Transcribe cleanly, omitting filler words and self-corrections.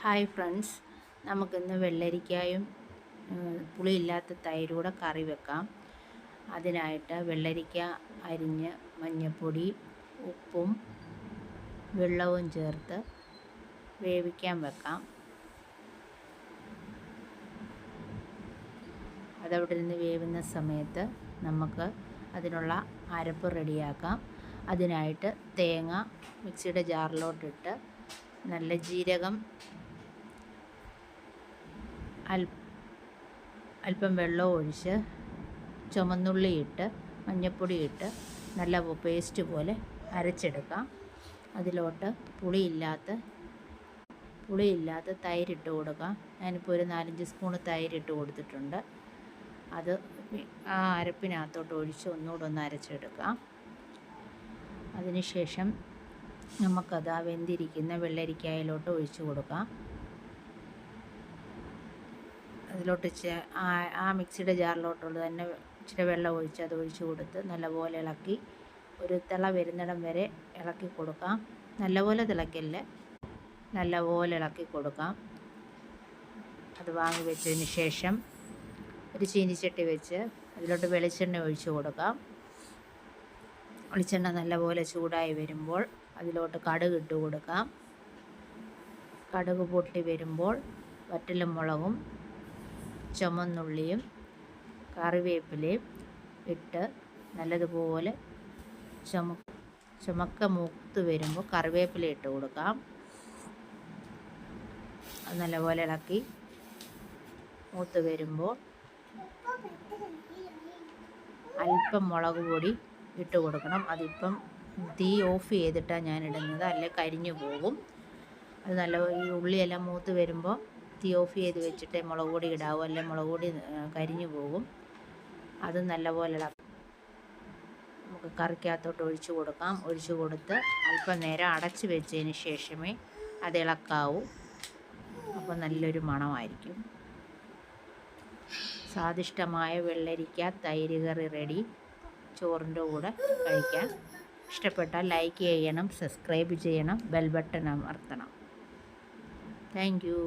Hi friends, നമുക്കിന്ന് വെള്ളരിക്കയും പുളിയില്ലാത്ത തൈരൂടെ കറി വെക്കാം. അതിനായിട്ട് വെള്ളരിക്ക അരിഞ്ഞ് മഞ്ഞൾപ്പൊടി, ഉപ്പും വെള്ളവും ചേർത്ത് വേവിക്കാൻ വെക്കാം. അതവിടെ നിന്ന് വേവുന്ന സമയത്ത് നമുക്ക് അതിനുള്ള അരപ്പ് റെഡിയാക്കാം. അതിനായിട്ട് തേങ്ങ മിക്സിയുടെ ജാറിലോട്ടിട്ട് നല്ല ജീരകം, അല്പം വെള്ളം ഒഴിച്ച് ചുമന്നുള്ളി ഇട്ട് മഞ്ഞൾപ്പൊടി ഇട്ട് നല്ല പേസ്റ്റ് പോലെ അരച്ചെടുക്കാം. അതിലോട്ട് പുളിയില്ലാത്ത തൈരിട്ട് കൊടുക്കാം. ഞാനിപ്പോൾ ഒരു 4-5 സ്പൂൺ തൈരിട്ട് കൊടുത്തിട്ടുണ്ട്. അത് ആ അരപ്പിനകത്തോട്ട് ഒഴിച്ച് ഒന്നുകൂടെ ഒന്ന് അരച്ചെടുക്കാം. അതിനുശേഷം നമുക്കത് ആ വെന്തിരിക്കുന്ന വെള്ളരിക്കായിലോട്ട് ഒഴിച്ച് കൊടുക്കാം. അതിലോട്ട് ആ മിക്സിയുടെ ജാറിലോട്ടുള്ള തന്നെ ഇച്ചിരി വെള്ളം ഒഴിച്ച് അത് ഒഴിച്ച് കൊടുത്ത് നല്ലപോലെ ഇളക്കി ഒരു തിള വരുന്നിടം വരെ ഇളക്കി കൊടുക്കാം. നല്ലപോലെ തിളയ്ക്കല്ലേ, നല്ലപോലെ ഇളക്കി കൊടുക്കാം. അത് വാങ്ങി വെച്ചതിന് ശേഷം ഒരു ചീനിച്ചട്ടി വെച്ച് അതിലോട്ട് വെളിച്ചെണ്ണ ഒഴിച്ച് കൊടുക്കാം. വെളിച്ചെണ്ണ നല്ലപോലെ ചൂടായി വരുമ്പോൾ അതിലോട്ട് കടുക് ഇട്ട് കൊടുക്കാം. കടുക് പൊട്ടി വരുമ്പോൾ വറ്റൽമുളകും ചുമന്നുള്ളിയും കറിവേപ്പിലയും ഇട്ട് നല്ലതുപോലെ ചുമക്ക മൂത്ത് വരുമ്പോൾ കറിവേപ്പില ഇട്ട് കൊടുക്കാം. അത് നല്ലപോലെ ഇളക്കി മൂത്ത് വരുമ്പോൾ അല്പം മുളക് പൊടി ഇട്ട് കൊടുക്കണം. അതിപ്പം തീ ഓഫ് ചെയ്തിട്ടാണ് ഞാൻ ഇടുന്നത്, അല്ലെ കരിഞ്ഞു പോകും. അത് ഈ ഉള്ളിയെല്ലാം മൂത്ത് വരുമ്പോൾ തീ ഓഫ് ചെയ്ത് വെച്ചിട്ട് മുളക് പൊടി ഇടാവും, അല്ലെ മുളക് പൊടി കരിഞ്ഞു പോകും. അത് നല്ലപോലെ നമുക്ക് കറിക്കകത്തോട്ട് ഒഴിച്ച് കൊടുക്കാം. ഒഴിച്ച് കൊടുത്ത് അല്പം നേരം അടച്ച് വെച്ചതിന് ശേഷമേ അത് ഇളക്കാവൂ. അപ്പോൾ നല്ലൊരു മണമായിരിക്കും. സ്വാദിഷ്ടമായ വെള്ളരിക്ക തൈര് കറി റെഡി. ചോറിൻ്റെ കൂടെ കഴിക്കാൻ. ഇഷ്ടപ്പെട്ടാൽ ലൈക്ക് ചെയ്യണം, സബ്സ്ക്രൈബ് ചെയ്യണം, ബെൽ ബട്ടൺ അമർത്തണം. Thank U.